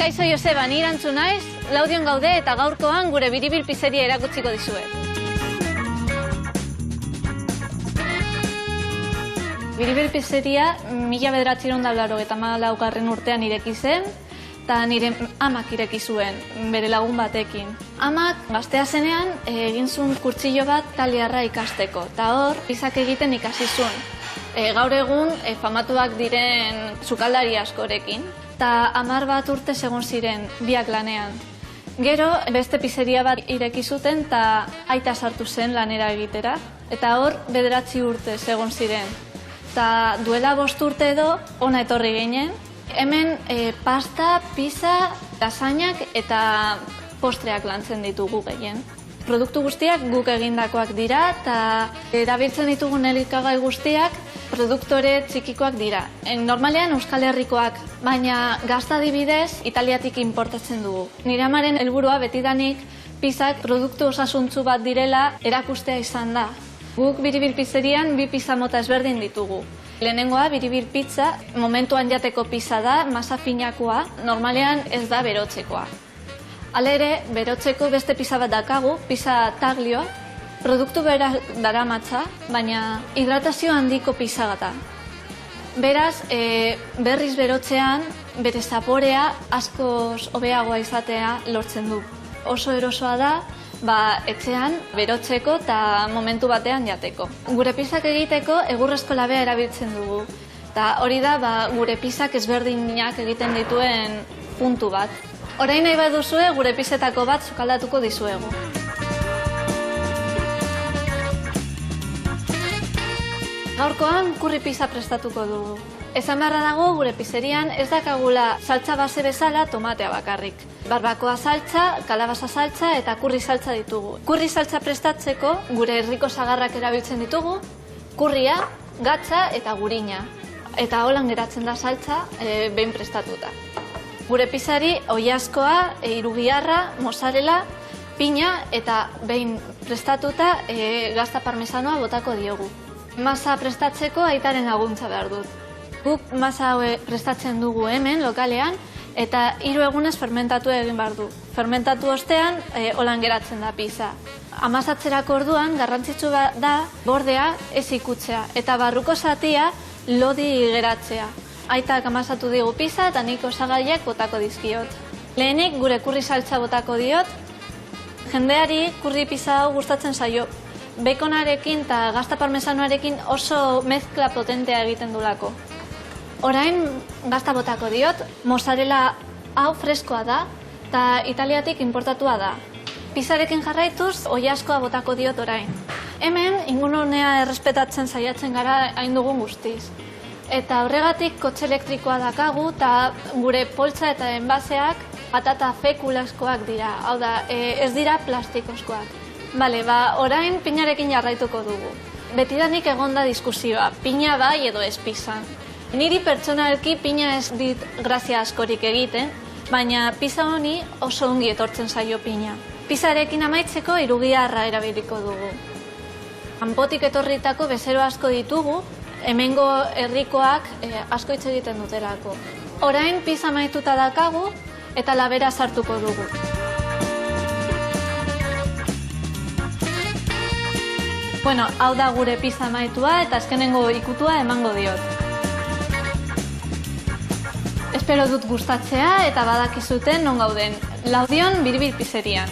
Kaixo Joseba, ni Irantzu naiz, Laudion gaude eta gaurkoan gure Biribil pizzeria erakutsiko dizuet. Biribil pizzeria 1984 urtean ireki zen, eta nire amak ireki zuen, bere lagun batekin. Amak gaztea zenean egin zuen kurtsillo bat taliarra ikasteko, eta hor pizzak egiten ikasi zuen. Gaur egun famatuak diren sukaldari askorekin, eta 10 urte segon ziren biak lanean. Gero beste pizzeria bat ireki zuten eta aita sartu zen lanera egitera, eta hor 9 urte segon ziren. Eta duela 5 urte edo ona etorri ginen, hemen pasta, pizza, lasainak eta postreak lantzen ditugu gehien. Produktu guztiak guk egindakoak dira eta erabiltzen ditugun elikagai guztiak produktore txikikoak dira. Normalean Euskal Herrikoak, baina gazta adibidez Italiatik importatzen dugu. Nire amaren helburua betidanik pizzak produktu osasuntsu bat direla erakustea izan da. Guk Biribil pizzerian 2 pizza mota ezberdin ditugu. Lehenengoa Biribil pizza, momentuan jateko pizza da, masa finakoa, normalean ez da berotzekoa. Hala ere, berotzeko beste pizza bat dakagu, pizza taglio, produktu bera daramatza, baina hidratazio handiko pizza gata. Beraz, berriz berotzean, bere zaporea askoz hobeagoa izatea lortzen du. Oso erosoa da, etxean berotzeko eta momentu batean jateko. Gure pizzak egiteko egurrezko labea erabiltzen dugu. Eta hori da gure pizzak ezberdinak egiten dituen puntu bat. Orain nahi baduzue, gure pizzetako bat sukaldatuko dizuegu. Gaurkoan kurri pizza prestatuko dugu. Esan beharra dago gure pizzerian ez dakagula saltza base bezala tomatea bakarrik. Barbakoa saltza, kalabaza saltza eta kurri saltza ditugu. Kurri saltza prestatzeko gure herriko sagarrak erabiltzen ditugu, kurria, gatza eta gurina. Eta holan geratzen da saltza behin prestatuta. Gure pizzari oilaskoa, irugiarra, mozzarella, piña eta behin prestatuta gazta parmesanoa botako diogu. Masa prestatzeko aitaren laguntza behar dut. Guk masa prestatzen dugu hemen, lokalean, eta 3 egunez fermentatu egin behar du. Fermentatu ostean, holan geratzen da pizza. Amasatzerako orduan, garrantzitsu da bordea ez ikutzea, eta barruko zatia lodi geratzea. Aitak amasatu digu pizza eta nik osagaiak botako dizkiot. Lehenik gure kurri saltza botako diot, jendeari kurri pizza hau gustatzen zaio. Baconarekin eta gazta parmesanoarekin oso mezkla potentea egiten dulako. Orain gazta botako diot, mozzarella hau freskoa da eta Italiatik importatua da. Pizzarekin jarraituz, oilaskoa botako diot orain. Hemen ingurunea errespetatzen saiatzen gara hain dugun guztiz. Eta horregatik kotxe elektrikoa dakagu eta gure poltsa eta enbaseak patata fekulaskoak dira, hau da, ez dira plastikozkoak. Orain pinarekin jarraituko dugu. Betidanik egonda diskusioa, pina bai edo ez pizzan. Niri pertsonalki pina ez dit grazia askorik egiten, baina pizza honi oso ongi etortzen zaio pina. Pizzarekin amaitzeko irugiarra erabiliko dugu. Kanpotik etorritako bezero asko ditugu, hemengo herrikoak asko hitz egiten dutelako. Orain pizza amaituta dakagu eta labera sartuko dugu. Hau da gure pizza amaitua eta azkenengo ikutua emango diot. Espero dut gustatzea eta badakizuten non gauden. Laudion Biribil pizzerian.